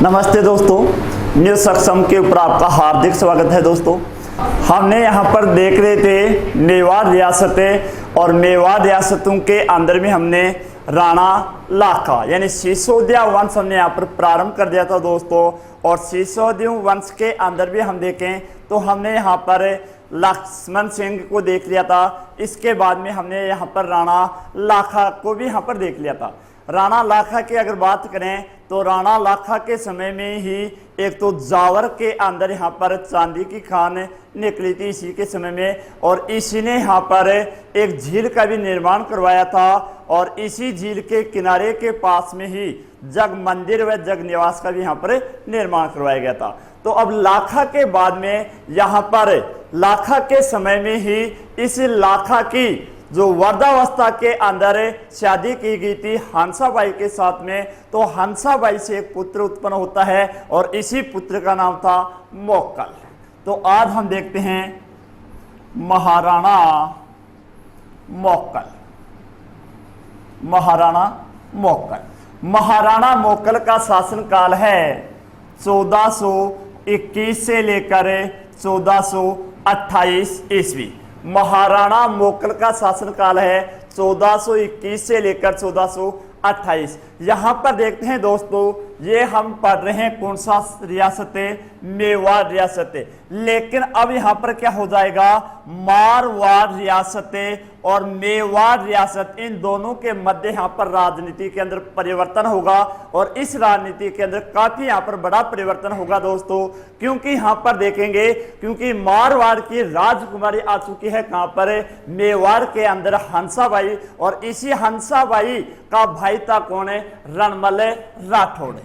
नमस्ते दोस्तों, न्यूज सक्षम के ऊपर आपका हार्दिक स्वागत है। दोस्तों, हमने यहाँ पर देख रहे थे मेवाड़ रियासतें और मेवाड़ रियासतों के अंदर में हमने राणा लाखा यानी सिसोदिया वंश हमने यहाँ पर प्रारंभ कर दिया था दोस्तों। और सिसोदिया वंश के अंदर भी हम देखें तो हमने यहाँ पर लक्ष्मण सिंह को देख लिया था। इसके बाद में हमने यहाँ पर राणा लाखा को भी यहाँ पर देख लिया था। राणा लाखा की अगर बात करें तो राणा लाखा के समय में ही एक तो जावर के अंदर यहाँ पर चांदी की खान निकली थी इसी के समय में, और इसी ने यहाँ पर एक झील का भी निर्माण करवाया था। और इसी झील के किनारे के पास में ही जग मंदिर व जग निवास का भी यहाँ पर निर्माण करवाया गया था। तो अब लाखा के बाद में यहाँ पर लाखा के समय में ही इस लाखा की जो वर्धावस्था के अंदर शादी की गई थी हंसाबाई के साथ में, तो हंसाबाई से एक पुत्र उत्पन्न होता है और इसी पुत्र का नाम था मोक्कल। तो आज हम देखते हैं महाराणा मोक्कल। महाराणा मोक्कल महाराणा मोक्कल का शासनकाल है 1421 से लेकर 1428 ईस्वी। महाराणा मोक्कल का शासनकाल है 1421 से लेकर 1428। यहाँ पर देखते हैं दोस्तों, ये हम पढ़ रहे हैं कौन सा रियासतें, मेवाड़ रियासतें। लेकिन अब यहाँ पर क्या हो जाएगा, मारवाड़ रियासतें और मेवाड़ रियासत, इन दोनों के मध्य यहाँ पर राजनीति के अंदर परिवर्तन होगा। और इस राजनीति के अंदर काफी यहाँ पर बड़ा परिवर्तन होगा दोस्तों, क्योंकि यहाँ पर देखेंगे क्योंकि मारवाड़ की राजकुमारी आ चुकी है कहाँ पर, मेवाड़ के अंदर हंसाबाई। और इसी हंसाबाई का भाई था कौन है, रणमल राठौड़।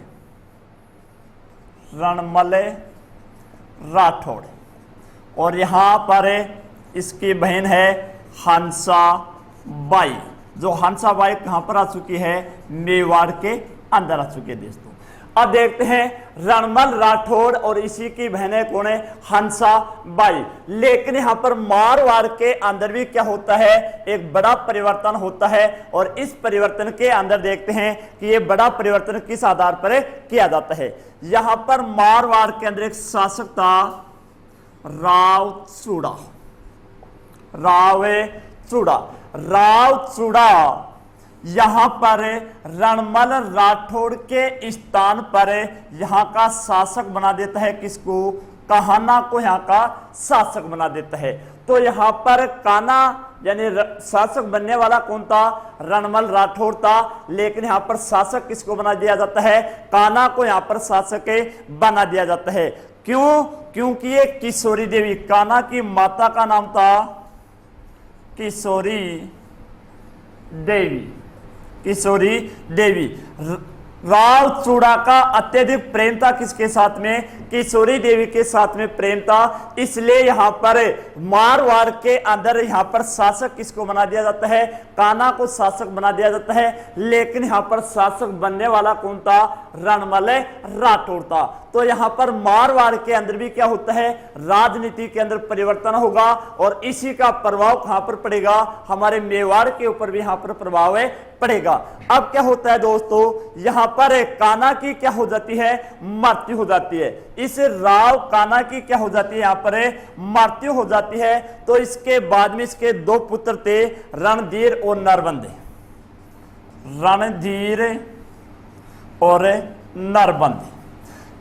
रणमल राठौड़। और यहां पर इसकी बहन है हंसाबाई, जो हंसाबाई कहां पर आ चुकी है, मेवाड़ के अंदर आ चुकी है दोस्तों। अब देखते हैं रणमल राठौड़ और इसी की बहनें कौन है, हंसाबाई। लेकिन यहां पर मारवाड़ के अंदर भी क्या होता है, एक बड़ा परिवर्तन होता है। और इस परिवर्तन के अंदर देखते हैं कि ये बड़ा परिवर्तन किस आधार पर किया जाता है। यहां पर मारवाड़ के अंदर एक शासक था रावचूड़ा। रावचूड़ा यहां पर रणमल राठौड़ के स्थान पर यहां का शासक बना देता है किसको, कान्हा को यहां का शासक बना देता है। तो यहां पर कान्हा यानी शासक बनने वाला कौन था, रणमल राठौड़ था। लेकिन यहां पर शासक किसको बना दिया जाता है, कान्हा को यहां पर शासक बना दिया जाता है। क्यों, क्योंकि ये किशोरी देवी, कान्हा की माता का नाम था किशोरी देवी। किशोरी देवी। रावचूड़ा का अत्यधिक प्रेम था किसके साथ में, किशोरी देवी के साथ में प्रेम था। इसलिए यहां पर मारवाड़ के अंदर यहां पर शासक किसको बना दिया जाता है, कान्हा को शासक बना दिया जाता है। लेकिन यहां पर शासक बनने वाला कौन था, रणमल राठौड़ था। तो यहां पर मारवाड़ के अंदर भी क्या होता है, राजनीति के अंदर परिवर्तन होगा। और इसी का प्रभाव कहां पर पड़ेगा, हमारे मेवाड़ के ऊपर भी यहां पर प्रभाव पड़ेगा। अब क्या होता है दोस्तों, यहां पर कान्हा की क्या हो जाती है, मृत्यु हो जाती है। इस राव कान्हा की क्या हो जाती है, यहां पर मृत्यु हो जाती है। तो इसके बाद में इसके दो पुत्र थे, रणधीर और नरबंद। रणधीर और नरबंद,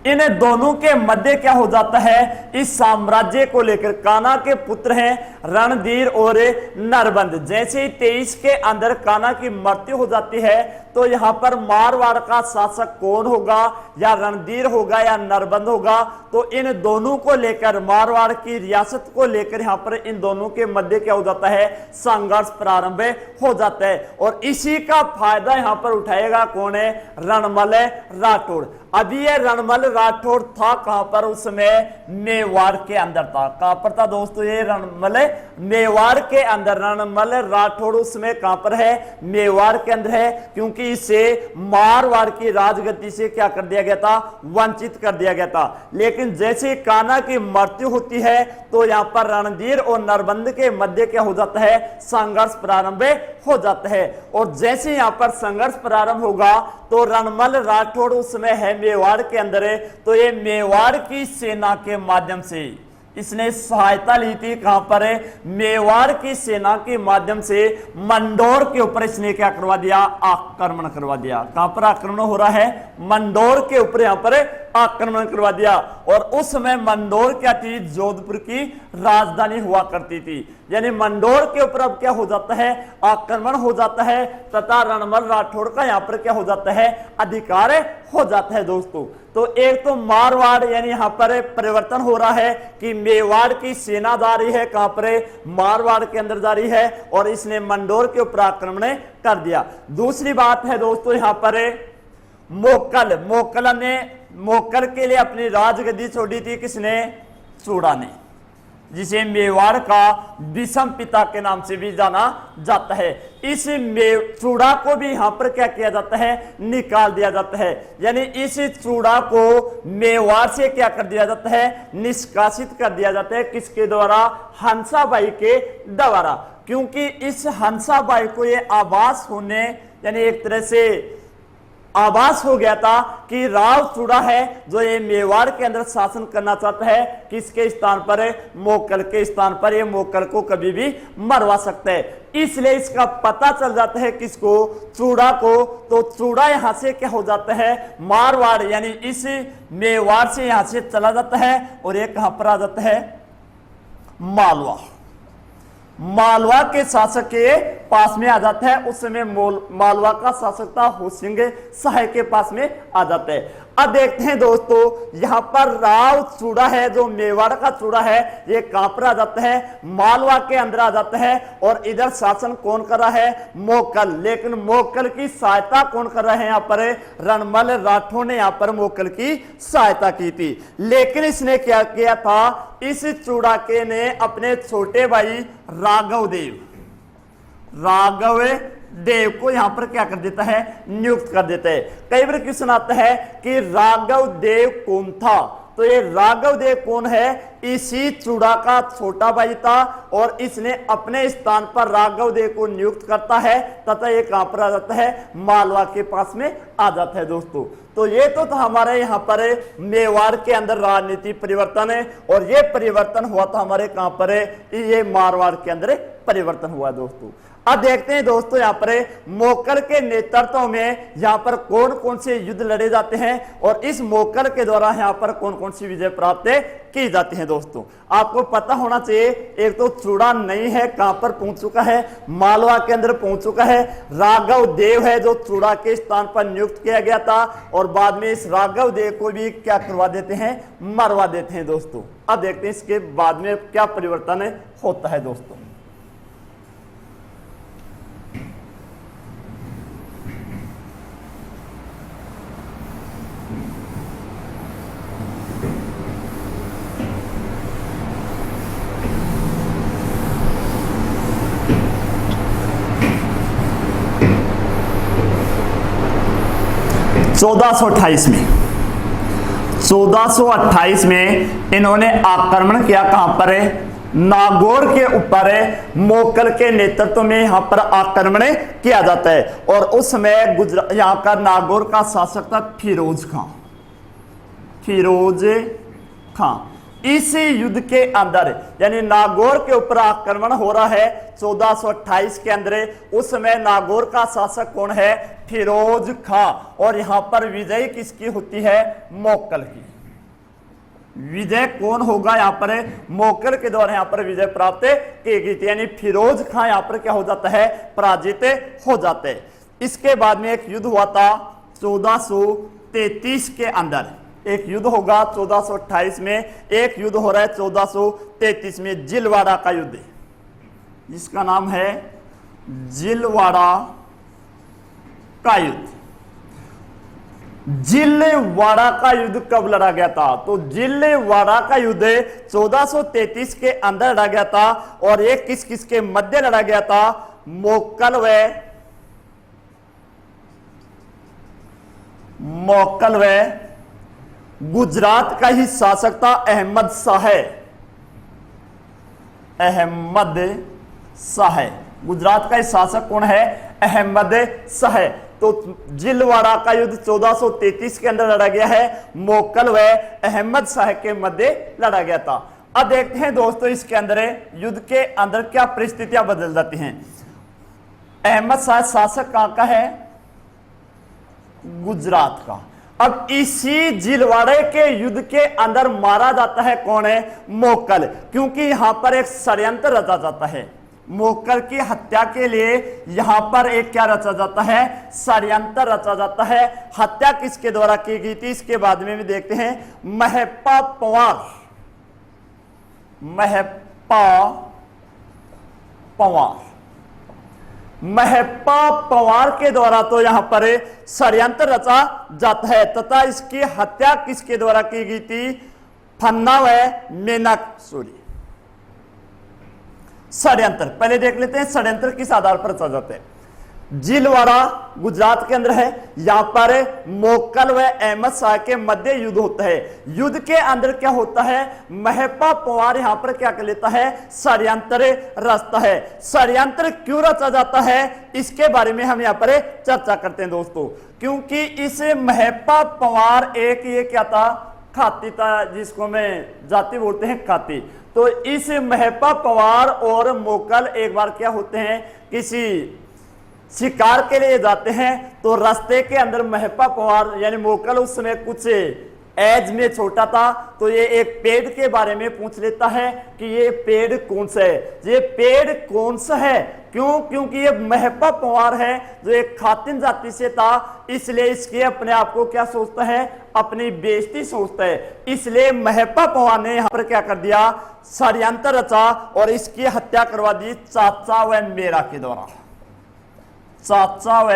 इन दोनों के मध्य क्या हो जाता है, इस साम्राज्य को लेकर कान्हा के पुत्र हैं रणधीर और नरबंद। जैसे ही 23 के अंदर कान्हा की मृत्यु हो जाती है, तो यहां पर मारवाड़ का शासक कौन होगा, या रणधीर होगा या नरबंद होगा। तो इन दोनों को लेकर, मारवाड़ की रियासत को लेकर यहां पर इन दोनों के मध्य क्या हो जाता है, संघर्ष प्रारंभ हो जाता है। और इसी का फायदा यहां पर उठाएगा कौन है, रणमल राठौड़। अभी ये रणमल राठौड़ था कहां पर, उसमें मेवाड़ के अंदर था। कहां पर था दोस्तों, ये रणमल मेवाड़ के अंदर। रणमल राठौड़ उसमें कहां पर है, मेवाड़ के अंदर है। क्योंकि इसे मारवाड़ की राजगद्दी से क्या कर दिया गया था, वंचित कर दिया गया था। लेकिन जैसे कान्हा की मृत्यु होती है, तो यहां पर रणधीर और नरबंद के मध्य क्या हो जाता है, संघर्ष प्रारंभ हो जाता है। और जैसे यहां पर संघर्ष प्रारंभ होगा, तो रणमल राठौड़ उसमें है मेवाड़ के अंदर है, तो ये मेवाड़ की सेना के माध्यम से इसने सहायता ली थी। कहां पर है? मेवाड़ की सेना के माध्यम से मंदौर के ऊपर इसने क्या करवा दिया? आक्रमण करवा दिया। कहां पर आक्रमण हो रहा है? मंदौर के ऊपर यहां पर आक्रमण करवा दिया। और उस समय मंदौर क्या थी? जोधपुर की राजधानी हुआ करती थी। यानी मंदौर के ऊपर अब क्या हो जाता है? आक्रमण हो जाता है तथा रणमल राठौड़ का यहां पर क्या हो जाता है? अधिकार हो जाता है दोस्तों। तो एक तो मारवाड़ यानी यहां पर परिवर्तन हो रहा है कि मेवाड़ की सेना जा रही है, कहां पर? मारवाड़ के अंदर जा रही है और इसने मंदौर के ऊपर आक्रमण कर दिया। दूसरी बात है दोस्तों यहां पर मोक्कल के लिए अपनी राजगद्दी छोड़ी थी किसने? चूड़ा ने, जिसे मेवाड़ का विषम पिता के नाम से भी जाना जाता है। इस चूड़ा को भी यहां पर क्या किया जाता है? निकाल दिया जाता है। यानी इस चूड़ा को मेवाड़ से क्या कर दिया जाता है? निष्कासित कर दिया जाता है। किसके द्वारा? हंसाबाई के द्वारा। क्योंकि इस हंसाबाई को ये आभास होने यानी एक तरह से आभास हो गया था कि राव चूड़ा है जो ये मेवाड़ के अंदर शासन करना चाहता है, किसके स्थान पर? मोक्कल के स्थान पर। ये मोक्कल को कभी भी मरवा सकता है। इसलिए इसका पता चल जाता है किसको? चूड़ा को। तो चूड़ा यहां से क्या हो जाता है? मारवाड़ यानी इस मेवाड़ से यहां से चला जाता है और ये कहां पर आ जाता है? मालवा। मालवा के शासक के पास में आ जाता है। उस समय मालवा का शासक था होसिंग शाह के पास में आ जाता है। अब देखते हैं दोस्तों यहां पर राव चूड़ा है जो मेवाड़ का चूड़ा है, ये कहां पर आ जाता है? मालवा के अंदर आ जाता है। और इधर शासन कौन कर रहा है? मोक्कल। लेकिन मोक्कल की सहायता कौन कर रहे हैं यहां पर? रणमल राठौड़ ने यहां पर मोक्कल की सहायता की थी। लेकिन इसने क्या किया था? इस चूड़ाके ने अपने छोटे भाई राघव देव को यहां पर क्या कर देता है? नियुक्त कर देता है। कई बार क्वेश्चन आता है कि राघव देव कौन था? तो ये राघव देव कौन है? इसी चूड़ा का छोटा भाई था और इसने अपने स्थान पर राघव देव को नियुक्त करता है तथा ये कहां पर आ जाता है? मालवा के पास में आ जाता है दोस्तों। तो ये तो था हमारे यहाँ पर मेवाड़ के अंदर राजनीति परिवर्तन है और ये परिवर्तन हुआ था हमारे कहां पर? ये मारवाड़ के अंदर परिवर्तन हुआ दोस्तों। अब देखते हैं दोस्तों यहाँ पर मोक्कल के नेतृत्व में यहाँ पर कौन कौन से युद्ध लड़े जाते हैं और इस मोक्कल के द्वारा यहाँ पर कौन कौन सी विजय प्राप्त की जाती है। दोस्तों आपको पता होना चाहिए, एक तो चूड़ा नहीं है, कहां पर पहुंच चुका है? मालवा के अंदर पहुंच चुका है। राघव देव है जो चूड़ा के स्थान पर नियुक्त किया गया था और बाद में इस राघव देव को भी क्या करवा देते हैं? मरवा देते हैं दोस्तों। अब देखते हैं इसके बाद में क्या परिवर्तन होता है दोस्तों। में 1428 में इन्होंने आक्रमण किया। कहां पर है? नागौर के ऊपर मोक्कल के नेतृत्व में यहां पर आक्रमण किया जाता है। और उस समय यहां का नागौर का शासक था फिरोज खां। इस युद्ध के अंदर यानी नागौर के ऊपर आक्रमण हो रहा है 1428 के अंदर। उस समय नागौर का शासक कौन है? फिरोज खां। और यहां पर विजय किसकी होती है? मोक्कल की। विजय कौन होगा यहां पर? मोक्कल के द्वारा यहां पर विजय प्राप्त की गई थी। यानी फिरोज खां यहां पर क्या हो जाता है? पराजित हो जाते हैं। इसके बाद में एक युद्ध हुआ था 1433 के अंदर। एक युद्ध होगा 1428 में, एक युद्ध हो रहा है 1433 में, जिलवाड़ा का युद्ध, जिसका नाम है जिलवाड़ा का युद्ध। जिलवाड़ा का युद्ध कब लड़ा गया था? तो जिलवाड़ा का युद्ध 1433 के अंदर लड़ा गया था। और ये किस किस के मध्य लड़ा गया था? मोक्कल व गुजरात का ही शासक था अहमद शाह। गुजरात का शासक कौन है? अहमद शाह। तो जिलवाड़ा का युद्ध 1433 के अंदर लड़ा गया है, मोकल व अहमद शाह के मध्य लड़ा गया था। अब देखते हैं दोस्तों इसके अंदर युद्ध के अंदर क्या परिस्थितियां बदल जाती हैं। अहमद शाह शासक कहां का है? गुजरात का। अब इसी जिलवाड़े के युद्ध के अंदर मारा जाता है कौन है? मोकल, क्योंकि यहां पर एक षड्यंत्र रचा जाता है। मोकल की हत्या के लिए यहां पर एक क्या रचा जाता है? षड्यंत्र रचा जाता है। हत्या किसके द्वारा की गई थी इसके बाद में भी देखते हैं। महप्पा पंवार, महप्पा पंवार, महप्पा पंवार के द्वारा तो यहां पर षड्यंत्र रचा जाता है तथा इसकी हत्या किसके द्वारा की गई थी? फन्ना व मेनक सूरी। षड्यंत्र पहले देख लेते हैं षड्यंत्र किस आधार पर रचा जाता है। जिलवाड़ा गुजरात के अंदर है, यहां पर मोकल व अहमद शाह के मध्य युद्ध होता है। युद्ध के अंदर क्या होता है? महप्पा पंवार यहां पर क्या कर लेता है? षड्यंत्र रचता है। षड्यंत्र क्यों रचा जाता है इसके बारे में हम यहां पर चर्चा करते हैं दोस्तों। क्योंकि इस महप्पा पंवार एक ये क्या था? खाती था, जिसको में जाति बोलते हैं खाती। तो इस महप्पा पंवार और मोकल एक बार क्या होते हैं? किसी शिकार के लिए जाते हैं। तो रास्ते के अंदर महप्पा पंवार यानी मोकल उस समय कुछ एज में छोटा था, तो ये एक पेड़ के बारे में पूछ लेता है कि ये पेड़ कौन सा है, ये पेड़ कौन सा है। क्यों? क्योंकि ये महप्पा पंवार है जो एक खातिन जाति से था, इसलिए इसके अपने आप को क्या सोचता है? अपनी बेइज्जती सोचता है। इसलिए महप्पा पंवार ने यहां पर क्या कर दिया? षड्यंत्र रचा और इसकी हत्या करवा दी चाचा व मेरा के द्वारा। चाचा व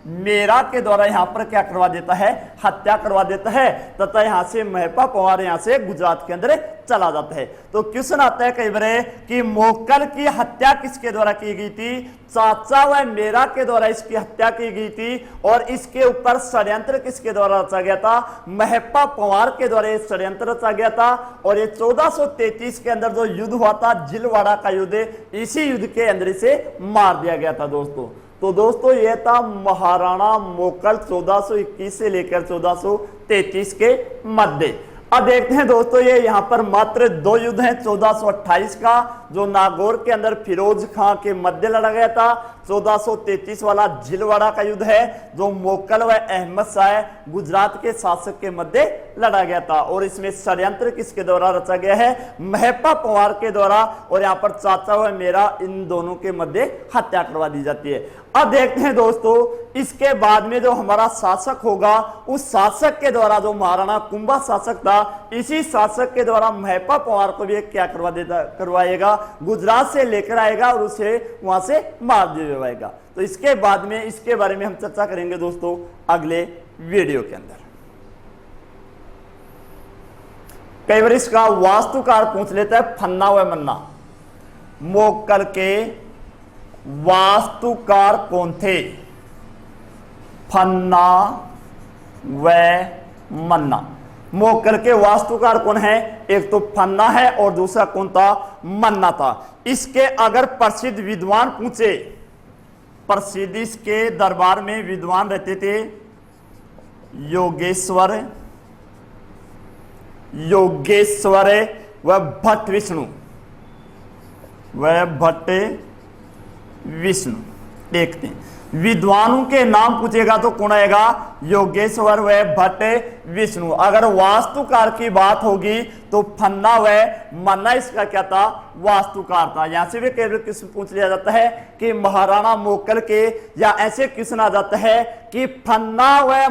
मेरा के द्वारा यहां पर क्या करवा देता है? हत्या करवा देता है तथा यहां से महप्पा पंवार यहां से गुजरात के अंदर चला जाता है। तो क्वेश्चन आता है कई बार कि मोकल की हत्या किसके द्वारा की गई थी? चाचा व मेरा के द्वारा इसकी हत्या की गई थी। और इसके ऊपर षड्यंत्र किसके द्वारा रचा गया था? महप्पा पंवार के द्वारा षड्यंत्र रचा गया था। और ये 1433 के अंदर जो युद्ध हुआ था जिलवाड़ा का युद्ध, इसी युद्ध के अंदर इसे मार दिया गया था दोस्तों। तो दोस्तों ये था महाराणा मोकल 1421 से लेकर 1433 के मध्य। अब देखते हैं दोस्तों ये यहाँ पर मात्र दो युद्ध हैं। 1428 का जो नागौर के अंदर फिरोज खां के मध्य लड़ा गया था, 1433 वाला जिलवाड़ा का युद्ध है जो मोकल व अहमद शाह गुजरात के शासक के मध्य लड़ा गया था। और इसमें षड्यंत्र किसके द्वारा रचा गया है? महप्पा पंवार के द्वारा। और यहाँ पर चाचा व मेरा इन दोनों के मध्य हत्या करवा दी जाती है। अब देखते हैं दोस्तों इसके बाद में जो हमारा शासक होगा, उस शासक के द्वारा जो महाराणा कुंभा शासक था, इसी शासक के द्वारा महप्पा पंवार को भी क्या करवाएगा? गुजरात से लेकर आएगा और उसे वहां से मार दिलवाएगा। तो इसके बाद में इसके बारे में हम चर्चा करेंगे दोस्तों अगले वीडियो के अंदर। कई बार इसका वास्तुकार पूछ लेता है फन्ना व मन्ना। मोकल के वास्तुकार कौन थे? फन्ना व मन्ना। मोकल के वास्तुकार कौन है? एक तो फन्ना है और दूसरा कौन था? मन्ना था। इसके अगर प्रसिद्ध विद्वान पूछे, प्रसिद्ध इसके दरबार में विद्वान रहते थे योगेश्वर व भट्ट विष्णु, वह भट्ट विष्णु। देखते हैं विद्वानों के नाम पूछेगा तो कौन आएगा? योगेश्वर व भट्ट विष्णु। अगर वास्तुकार की बात होगी तो फन्ना व मन्ना इसका क्या था? वास्तुकार था। यहां से भी कई क्वेश्चन पूछ लिया जाता है कि महाराणा मोकल के, या ऐसे क्वेश्चन आ जाता है कि फन्ना व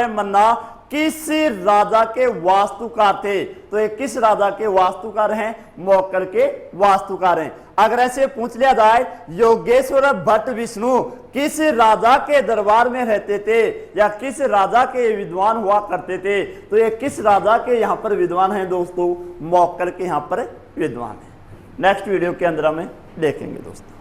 मन्ना किस राजा के वास्तुकार थे? तो ये किस राजा के वास्तुकार हैं? मोकल के वास्तुकार हैं। अगर ऐसे पूछ लिया जाए योगेश्वर भट्ट विष्णु किस राजा के दरबार में रहते थे या किस राजा के विद्वान हुआ करते थे, तो ये किस राजा के यहाँ पर विद्वान हैं दोस्तों? मोकल के यहाँ पर विद्वान है। नेक्स्ट वीडियो के अंदर हमें देखेंगे दोस्तों।